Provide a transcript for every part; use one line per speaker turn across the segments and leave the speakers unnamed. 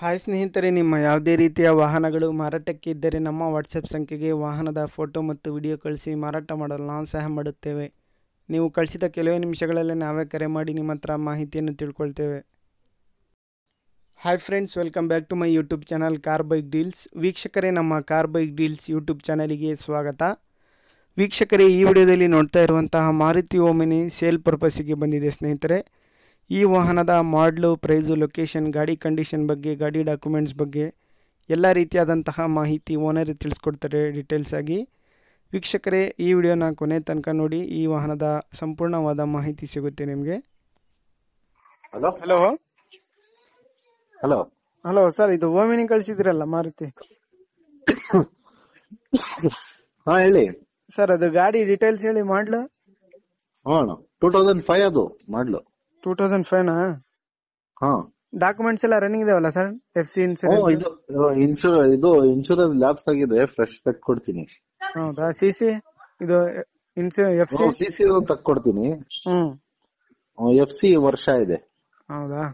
Hi ಸ್ನೇಹಿತರೆ, ನಿಮ್ಮ ಯಾವುದೇ ರೀತಿಯ ವಾಹನಗಳು ಮಾರಾಟಕ್ಕೆ ಇದ್ದರೆ ನಮ್ಮ ವಾಟ್ಸಪ್ ಸಂಖ್ಯೆಗೆ ವಾಹನದ ಫೋಟೋ ಮತ್ತು ವಿಡಿಯೋ ಕಳಿಸಿ ಮಾರಾಟ ಮಾಡಲು ನಾವು ಸಹಾಯ ಮಾಡುತ್ತೇವೆ. ನೀವು ಕಳಿಸಿದ ಕೆಲವೇ ನಿಮಿಷಗಳಲ್ಲಿ ನಾವೇ ಕರೆ ಮಾಡಿ ನಿಮ್ಮ ಹತ್ರ ಮಾಹಿತಿಯನ್ನು ತಿಳ್ಕೊಳ್ತೇವೆ. Hi friends, welcome back to my YouTube channel car bike deals. ವೀಕ್ಷಕರೇ, ನಮ್ಮ ಕಾರ್ ಬೈಕ್ ಡೀಲ್ಸ್ ಯೂಟ್ಯೂಬ್ ಚಾನಲಿಗೆ ಸ್ವಾಗತ. ವೀಕ್ಷಕರೇ, ಈ ವಿಡಿಯೋದಲ್ಲಿ ನೋಡ್ತಾ ಇರುವಂತಹ ಮಾರುತಿ ಓಮಿನಿ ಸೇಲ್ ಪರ್ಪಸ್ಸಿಗೆ ಬಂದಿದೆ ಸ್ನೇಹಿತರೆ. ಈ ವಾಹನದ ಮಾಡಲು, ಪ್ರೈಸು, ಲೊಕೇಶನ್, ಗಾಡಿ ಕಂಡೀಷನ್ ಬಗ್ಗೆ, ಗಾಡಿ ಡಾಕ್ಯುಮೆಂಟ್ಸ್ ಬಗ್ಗೆ ಎಲ್ಲ ರೀತಿಯಾದಂತಹ ಮಾಹಿತಿ ಓನರ್ ತಿಳಿಸ್ಕೊಡ್ತಾರೆ ಡೀಟೇಲ್ಸ್ ಆಗಿ. ವೀಕ್ಷಕರೇ, ಈ ವಿಡಿಯೋನ ಕೊನೆ ತನಕ ನೋಡಿ, ಈ ವಾಹನದ ಸಂಪೂರ್ಣವಾದ ಮಾಹಿತಿ ಸಿಗುತ್ತೆ ನಿಮಗೆ.
Hello
hello
hello
hello sir, ಇದು ಓಮಿನಿ ಕಳಿಸಿದ್ರಲ್ಲ ಮಾರುತಿ
ಹಾ ಹೇಳಿ
ಸರ್. ಅದು ಗಾಡಿ ಡೀಟೇಲ್ಸ್ ಹೇಳಿ. ಮಾಡಲು
2005 ಅದು ಮಾಡ್ಲು
2005ನಾ?
ಹಾ
ಡಾಕ್ಯುಮೆಂಟ್ಸ್ ಎಲ್ಲ ರನ್ನಿಂಗ್ ಇದಾವಲ್ಲ ಸರ್? FC insurance?
ಇದು ಇನ್ಶೂರೆನ್ಸ್ ಲ್ಯಾಪ್ಸ್ ಆಗಿದೆ, ಫ್ರೆಶ್ ತಕ್ಕೊಡ್ತೀನಿ.
ಹೌದಾ? CC ಇದು FC?
CC ತಕ್ಕೊಡ್ತೀನಿ. FC ವರ್ಷ ಇದೆ.
ಹೌದಾ?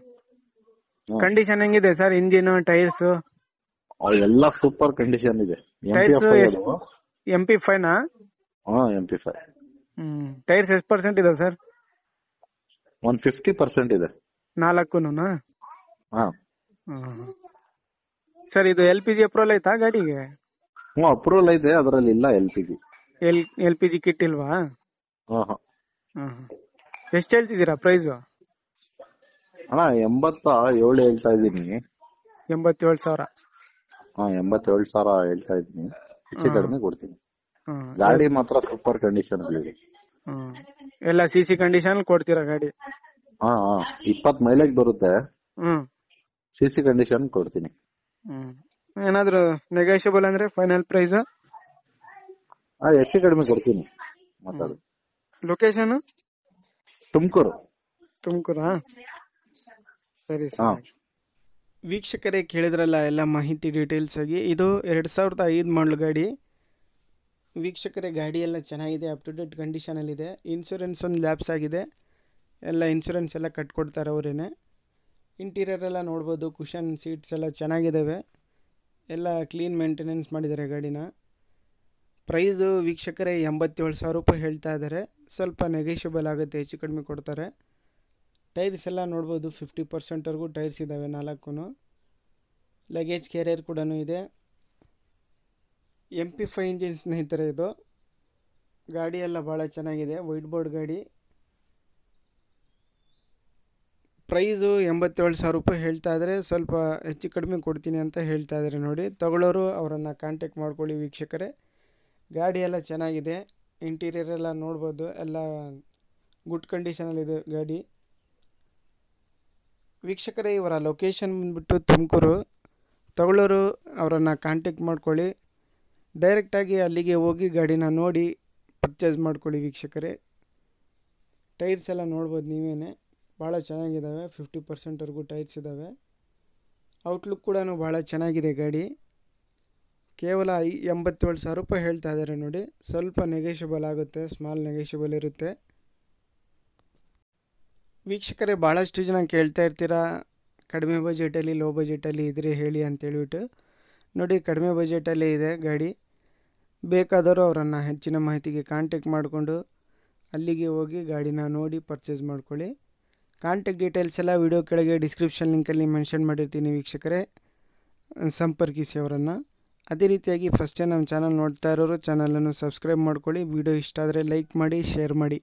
ಕಂಡೀಷನ್ ಹೆಂಗಿದೆ ಸರ್? ಇಂಜಿನ್, ಟೈರ್ಸ್
ಎಲ್ಲ ಸೂಪರ್ ಕಂಡೀಷನ್ ಇದೆ.
ಟೈರ್ಸ್ MP5ನಾ?
MP5.
ಟೈರ್ಸ್ ಎಷ್ಟು ಪರ್ಸೆಂಟ್ ಇದಾವೆ ಸರ್?
150% ಇದೆ.
4ನಾ?
ಹಾ
ಸರ್, ಇದು LPG ಅಪ್ರೂವಲ್ ಐತಾ ಗಾಡಿಗೆ?
ಅಪ್ರೂವಲ್ ಐತೆ, ಅದರಲ್ಲಿ ಇಲ್ಲ LPG.
LPG ಕಿಟ್ ಇಲ್ವಾ? ಎಷ್ಟು ಹೇಳ್ತಿದ್ದೀರಾ ಪ್ರೈಸ್?
ಅಣ್ಣ 87 ಹೇಳ್ತಾ ಇದೀನಿ.
87,000?
87,000 ಹೇಳ್ತಾ ಇದೀನಿ. ಹೆಚ್ಚು ಕಡಿಮೆ ಕೊಡ್ತೀನಿ. ಗಾಡಿ ಮಾತ್ರ ಸೂಪರ್ ಕಂಡೀಷನ್ ಇದೆ.
ಎಲ್ಲ CC ಕಂಡೀಷನ್ ಕೊಡ್ತೀರಾ ಗಾಡಿ?
20 ಮೈಲೇಜ್ ಬರುತ್ತೆ. CC ಕಂಡೀಷನ್ ಕೊಡ್ತೀನಿ.
ಏನಾದ್ರು ನೆಗೋಷಿಯಬಲ್ ಅಂದ್ರೆ ಫೈನಲ್ ಪ್ರೈಸ್?
ಹೆಚ್ಚು ಕಡಿಮೆ ಕೊಡ್ತೀನಿ. ಮಾತಾಡು.
ಲೊಕೇಶನ್?
ತುಮಕೂರಾ?
ಸರಿ ಸರ್. ವೀಕ್ಷಕರೇ, ಕೇಳಿದ್ರಲ್ಲ ಎಲ್ಲ ಮಾಹಿತಿ ಡೀಟೇಲ್ಸ್ ಆಗಿ. ಇದು 2005 ಮಾಡಲು ಗಾಡಿ. ವೀಕ್ಷಕರೇ, ಗಾಡಿ ಎಲ್ಲ ಚೆನ್ನಾಗಿದೆ, ಅಪ್ ಟು ಡೇಟ್ ಕಂಡೀಷನಲ್ಲಿದೆ. ಇನ್ಶೂರೆನ್ಸ್ ಒಂದು ಲ್ಯಾಪ್ಸ್ ಆಗಿದೆ. ಎಲ್ಲ ಇನ್ಶೂರೆನ್ಸ್ ಎಲ್ಲ ಕಟ್ಕೊಡ್ತಾರೆ ಅವರೇನೆ. ಇಂಟೀರಿಯರ್ ಎಲ್ಲ ನೋಡ್ಬೋದು, ಕುಷನ್ ಸೀಟ್ಸ್ ಎಲ್ಲ ಚೆನ್ನಾಗಿದ್ದಾವೆ. ಎಲ್ಲ ಕ್ಲೀನ್ ಮೇಂಟೆನೆನ್ಸ್ ಮಾಡಿದ್ದಾರೆ ಗಾಡಿನ. ಪ್ರೈಸು ವೀಕ್ಷಕರೇ 87,000 ರೂಪಾಯಿ ಹೇಳ್ತಾ ಇದ್ದಾರೆ. ಸ್ವಲ್ಪ ನೆಗೋಷಿಯಬಲ್ ಆಗುತ್ತೆ, ಹೆಚ್ಚು ಕಡಿಮೆ ಕೊಡ್ತಾರೆ. ಟೈರ್ಸ್ ಎಲ್ಲ ನೋಡ್ಬೋದು, 50%ವರೆಗೂ ಟೈರ್ಸ್ ಇದ್ದಾವೆ 4. ಲಗೇಜ್ ಕ್ಯಾರಿಯರ್ ಕೂಡ ಇದೆ. MP5 ಇಂಜಿನ್ ಸ್ನೇಹಿತರೆ ಇದು. ಗಾಡಿ ಎಲ್ಲ ಭಾಳ ಚೆನ್ನಾಗಿದೆ, ವೈಟ್ ಬೋರ್ಡ್ ಗಾಡಿ. ಪ್ರೈಸು 87,000 ರೂಪಾಯಿ ಹೇಳ್ತಾ ಇದ್ದಾರೆ. ಸ್ವಲ್ಪ ಹೆಚ್ಚು ಕಡಿಮೆ ಕೊಡ್ತೀನಿ ಅಂತ ಹೇಳ್ತಾ ಇದ್ದಾರೆ ನೋಡಿ. ತಗೊಳ್ಳೋರು ಅವರನ್ನು ಕಾಂಟ್ಯಾಕ್ಟ್ ಮಾಡ್ಕೊಳ್ಳಿ ವೀಕ್ಷಕರೇ. ಗಾಡಿ ಎಲ್ಲ ಚೆನ್ನಾಗಿದೆ, ಇಂಟೀರಿಯರ್ ಎಲ್ಲ ನೋಡ್ಬೋದು, ಎಲ್ಲ ಗುಡ್ ಕಂಡೀಷನಲ್ಲಿದೆ ಗಾಡಿ. ವೀಕ್ಷಕರೇ, ಇವರ ಲೊಕೇಶನ್ ಬಂದುಬಿಟ್ಟು ತುಮಕೂರು. ತಗೊಳ್ಳೋರು ಅವರನ್ನು ಕಾಂಟ್ಯಾಕ್ಟ್ ಮಾಡ್ಕೊಳ್ಳಿ. ಡೈರೆಕ್ಟಾಗಿ ಅಲ್ಲಿಗೆ ಹೋಗಿ ಗಾಡಿನ ನೋಡಿ ಪರ್ಚೇಸ್ ಮಾಡ್ಕೊಳ್ಳಿ ವೀಕ್ಷಕರೇ. ಟೈರ್ಸ್ ಎಲ್ಲ ನೋಡ್ಬೋದು ನೀವೇ, ಭಾಳ ಚೆನ್ನಾಗಿದ್ದಾವೆ. 50%ವರೆಗೂ ಟೈರ್ಸ್ ಇದ್ದಾವೆ. ಔಟ್ಲುಕ್ ಕೂಡ ಭಾಳ ಚೆನ್ನಾಗಿದೆ ಗಾಡಿ. ಕೇವಲ 87,000 ರೂಪಾಯಿ ಹೇಳ್ತಾ ಇದ್ದಾರೆ ನೋಡಿ. ಸ್ವಲ್ಪ ನೆಗೋಷಿಯಬಲ್ ಆಗುತ್ತೆ, ಸ್ಮಾಲ್ ನೆಗೋಷಿಯಬಲ್ ಇರುತ್ತೆ. ವೀಕ್ಷಕರೇ, ಭಾಳಷ್ಟು ಜನ ಕೇಳ್ತಾ ಇರ್ತೀರಾ ಕಡಿಮೆ ಬಜೆಟಲ್ಲಿ, ಲೋ ಬಜೆಟಲ್ಲಿ ಇದ್ರೆ ಹೇಳಿ ಅಂತೇಳ್ಬಿಟ್ಟು. ನೋಡಿ, ಕಡಿಮೆ ಬಜೆಟಲ್ಲೇ ಇದೆ ಗಾಡಿ. ಬೇಕಾದರೂ ಅವರನ್ನು ಹೆಚ್ಚಿನ ಮಾಹಿತಿಗೆ ಕಾಂಟ್ಯಾಕ್ಟ್ ಮಾಡಿಕೊಂಡು ಅಲ್ಲಿಗೆ ಹೋಗಿ ಗಾಡಿನ ನೋಡಿ ಪರ್ಚೇಸ್ ಮಾಡ್ಕೊಳ್ಳಿ. ಕಾಂಟ್ಯಾಕ್ಟ್ ಡೀಟೇಲ್ಸ್ ಎಲ್ಲ ವಿಡಿಯೋ ಕೆಳಗೆ ಡಿಸ್ಕ್ರಿಪ್ಷನ್ ಲಿಂಕಲ್ಲಿ ಮೆನ್ಷನ್ ಮಾಡಿರ್ತೀನಿ ವೀಕ್ಷಕರೇ, ಸಂಪರ್ಕಿಸಿ ಅವರನ್ನು. ಅದೇ ರೀತಿಯಾಗಿ ಫಸ್ಟ್ ಟೈಮ್ ನಮ್ಮ ಚಾನಲ್ ನೋಡ್ತಾ ಇರೋರು ಚಾನಲನ್ನು ಸಬ್ಸ್ಕ್ರೈಬ್ ಮಾಡ್ಕೊಳ್ಳಿ. ವಿಡಿಯೋ ಇಷ್ಟ ಆದರೆ ಲೈಕ್ ಮಾಡಿ, ಶೇರ್ ಮಾಡಿ.